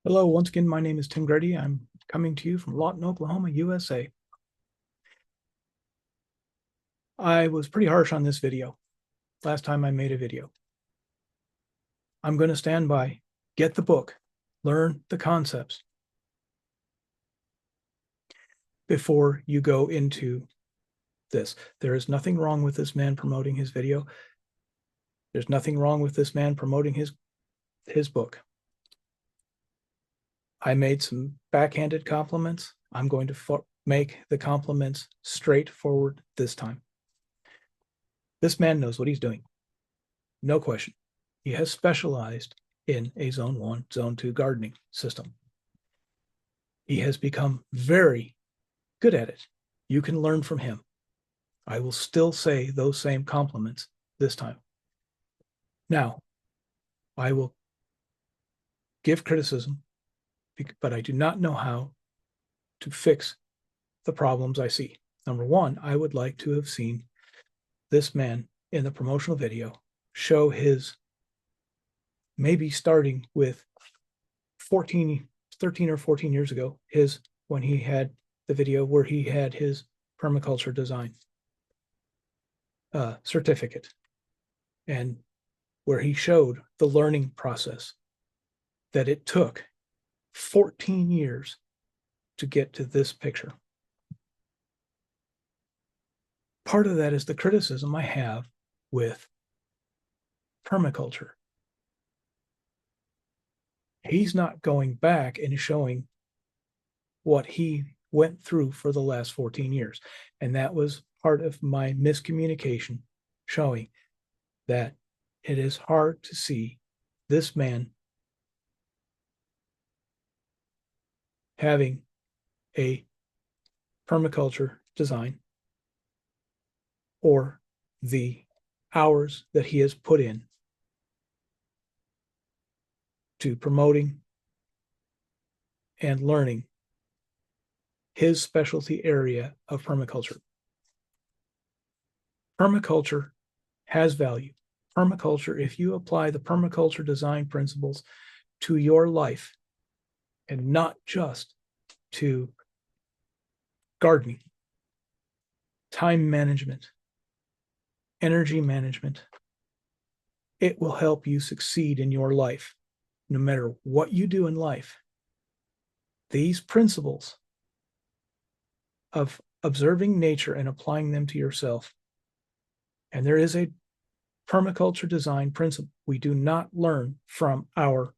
Hello, once again, my name is Tim Grady. I'm coming to you from Lawton, Oklahoma, USA. I was pretty harsh on this video last time I made a video. I'm going to stand by, get the book, learn the concepts before you go into this. There is nothing wrong with this man promoting his video. There's nothing wrong with this man promoting his book. I made some backhanded compliments. I'm going to make the compliments straightforward this time. This man knows what he's doing. No question. He has specialized in a Zone 1, Zone 2 gardening system. He has become very good at it. You can learn from him. I will still say those same compliments this time. Now, I will give criticism, but I do not know how to fix the problems I see. Number one, I would like to have seen this man in the promotional video show his, maybe starting with 13 or 14 years ago, when he had the video where he had his permaculture design certificate, and where he showed the learning process that it took 14 years to get to this picture. Part of that is the criticism I have with permaculture. He's not going back and showing what he went through for the last 14 years. And that was part of my miscommunication, showing that it is hard to see this man having a permaculture design or the hours that he has put in to promoting and learning his specialty area of permaculture. Permaculture has value. Permaculture, if you apply the permaculture design principles to your life and not just to gardening, time management, energy management, it will help you succeed in your life. No matter what you do in life, these principles of observing nature and applying them to yourself, and there is a permaculture design principle. We do not learn from our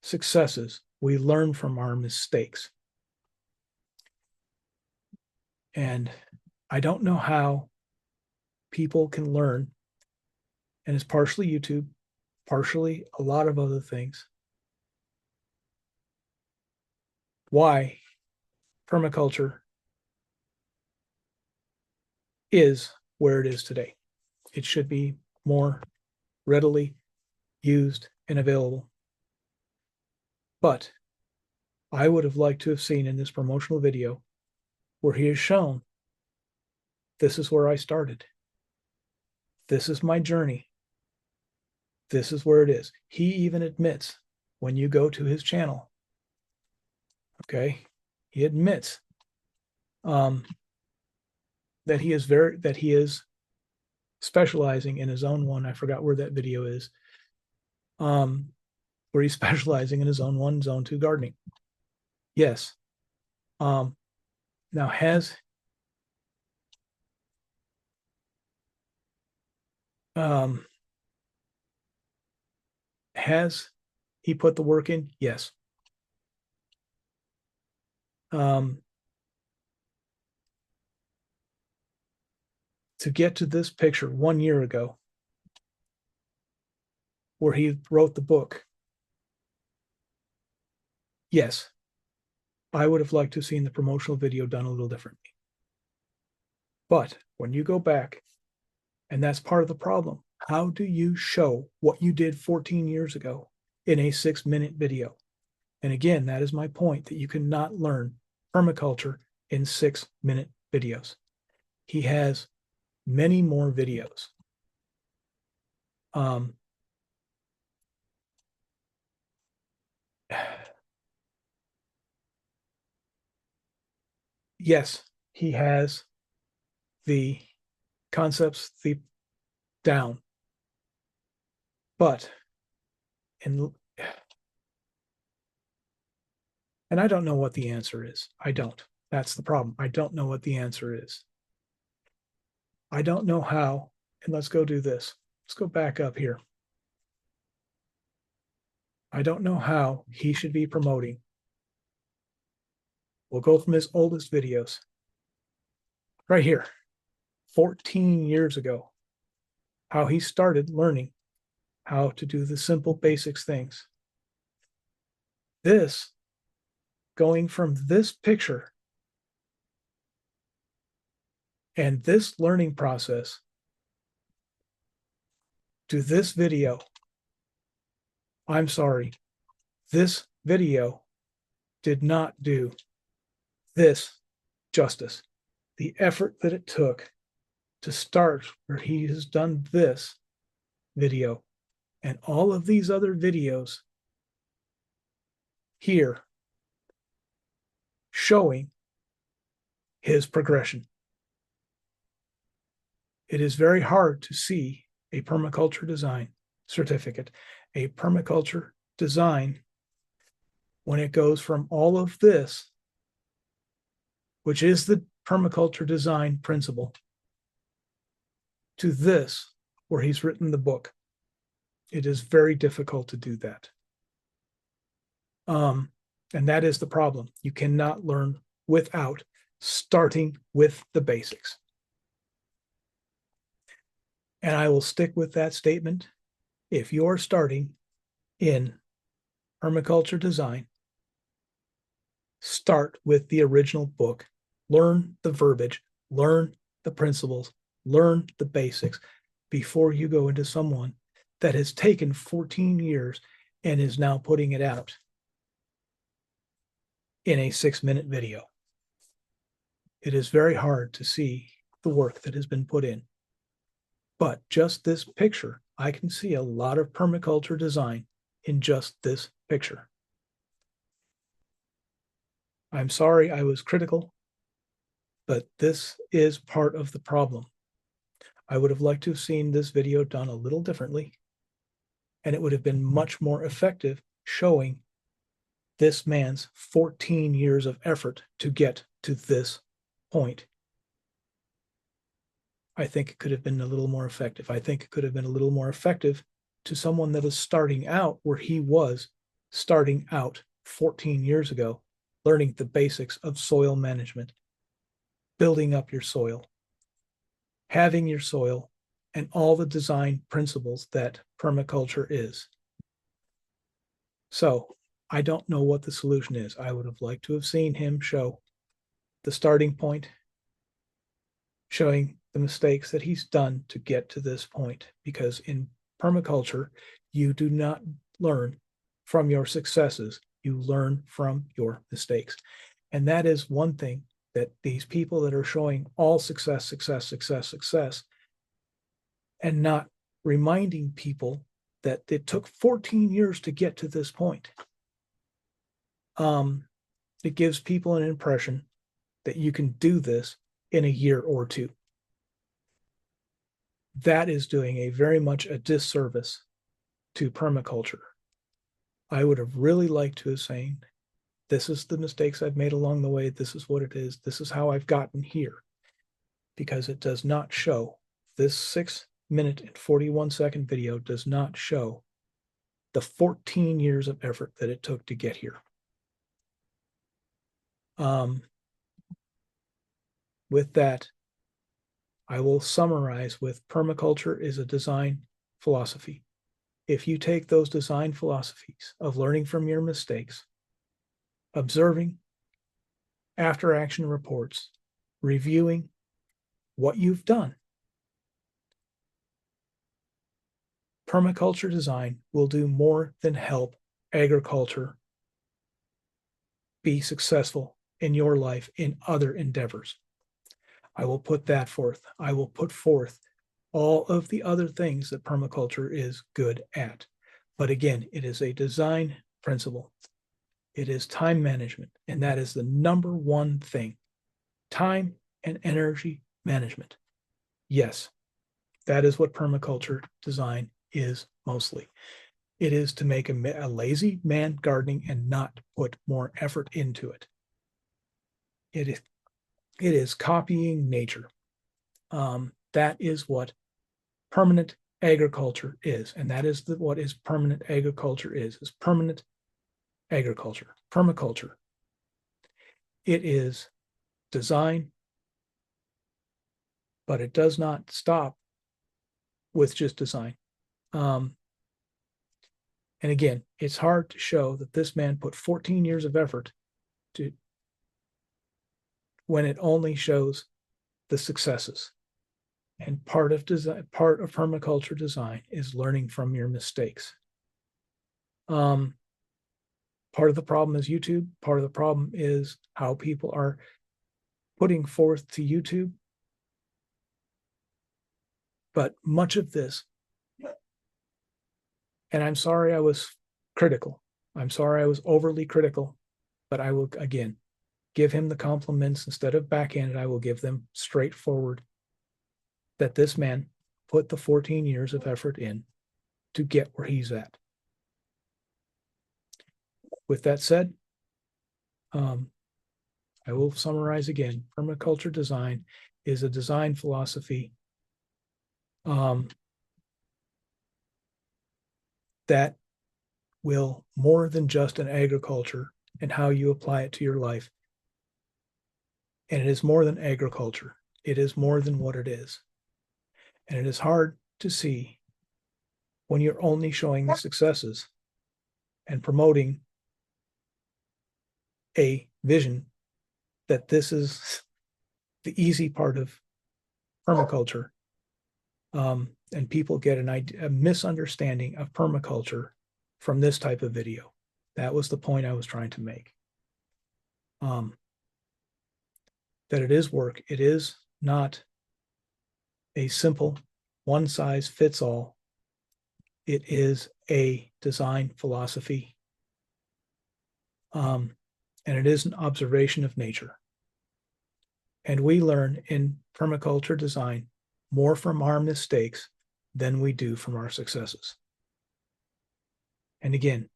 successes. We learn from our mistakes. And I don't know how people can learn, and it's partially YouTube, partially a lot of other things, why permaculture is where it is today. It should be more readily used and available. But I would have liked to have seen in this promotional video where he has shown, this is where I started. This is my journey. This is where it is. He even admits when you go to his channel, okay, he admits that he is specializing in his own one. I forgot where that video is. Where he's specializing in his own one, Zone 2 gardening. Yes. Now has he put the work in? Yes. To get to this picture 1 year ago, where he wrote the book, yes, I would have liked to have seen the promotional video done a little differently. But when you go back, and that's part of the problem, how do you show what you did 14 years ago in a 6-minute video? And again, that is my point, that you cannot learn permaculture in 6-minute videos. He has many more videos. yes, he has the concepts down, but and I don't know what the answer is. I don't. That's the problem. I don't know what the answer is. I don't know how. And let's go do this. Let's go back up here. I don't know how he should be promoting. We'll go from his oldest videos. Right here, 14 years ago, how he started learning how to do the simple basics things. This, going from this picture and this learning process to this video, I'm sorry, this video did not do this justice. The effort that it took to start where he has done this video and all of these other videos here showing his progression. It is very hard to see a permaculture design certificate, a permaculture design, when it goes from all of this, which is the permaculture design principle, to this, where he's written the book. It is very difficult to do that. And that is the problem. You cannot learn without starting with the basics. And I will stick with that statement. If you're starting in permaculture design, start with the original book, learn the verbiage, learn the principles, learn the basics before you go into someone that has taken 14 years and is now putting it out in a 6-minute video. It is very hard to see the work that has been put in. But just this picture, I can see a lot of permaculture design in just this picture. I'm sorry I was critical, but this is part of the problem. I would have liked to have seen this video done a little differently, and it would have been much more effective showing this man's 14 years of effort to get to this point. I think it could have been a little more effective. I think it could have been a little more effective to someone that is starting out where he was starting out 14 years ago, learning the basics of soil management, building up your soil, having your soil, and all the design principles that permaculture is. So I don't know what the solution is. I would have liked to have seen him show the starting point, showing the mistakes that he's done to get to this point. Because in permaculture, you do not learn from your successes, you learn from your mistakes. And that is one thing that these people that are showing all success, and not reminding people that it took 14 years to get to this point. It gives people an impression that you can do this in a year or two. That is doing a very much a disservice to permaculture. I would have really liked to have said, this is the mistakes I've made along the way. This is what it is. This is how I've gotten here. Because it does not show, this 6-minute and 41-second video does not show the 14 years of effort that it took to get here. With that, I will summarize with permaculture is a design philosophy. If you take those design philosophies of learning from your mistakes, observing, after action reports, reviewing what you've done, permaculture design will do more than help agriculture be successful in your life in other endeavors. I will put that forth. I will put forth all of the other things that permaculture is good at. But again, it is a design principle. It is time management, and that is the number one thing time and energy management. Yes, that is what permaculture design is mostly. It is to make a lazy man gardening and not put more effort into it. It is copying nature. That is what permanent agriculture is, and that is what is permanent agriculture is permanent agriculture, permaculture. It is design, but it does not stop with just design. And again, it's hard to show that this man put 14 years of effort to when it only shows the successes. And part of permaculture design is learning from your mistakes. Part of the problem is YouTube. Part of the problem is how people are putting forth to YouTube. But much of this, and I'm sorry I was critical. I'm sorry I was overly critical, but I will, again, give him the compliments instead of backhanded. I will give them straightforward, that this man put the 14 years of effort in to get where he's at. With that said, I will summarize again. Permaculture design is a design philosophy that will more than just an agriculture and how you apply it to your life. And it is more than agriculture. It is more than what it is. And it is hard to see when you're only showing the successes and promoting a vision that this is the easy part of permaculture. And people get a misunderstanding of permaculture from this type of video. That was the point I was trying to make. That it is work. It is not a simple one-size-fits-all. It is a design philosophy. And it is an observation of nature. And we learn in permaculture design more from our mistakes than we do from our successes. And again,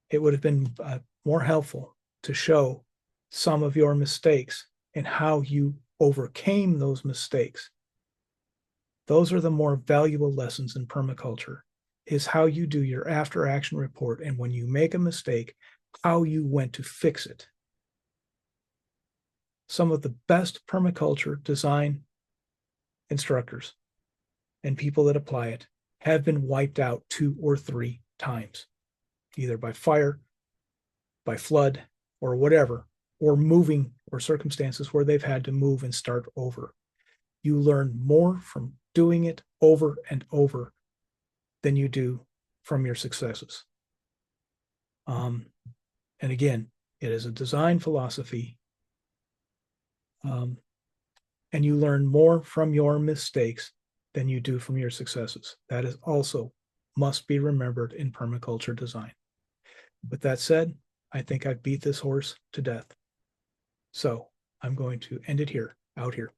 it would have been more helpful to show some of your mistakes and how you overcame those mistakes. Those are the more valuable lessons in permaculture, is how you do your after action report, and when you make a mistake, how you went to fix it. Some of the best permaculture design instructors and people that apply it have been wiped out 2 or 3 times, either by fire, by flood, or whatever, or moving, or circumstances where they've had to move and start over. You learn more from doing it over and over than you do from your successes. And again, it is a design philosophy. And you learn more from your mistakes than you do from your successes. That is also must be remembered in permaculture design. With that said, I think I've beat this horse to death. So I'm going to end it here, out here.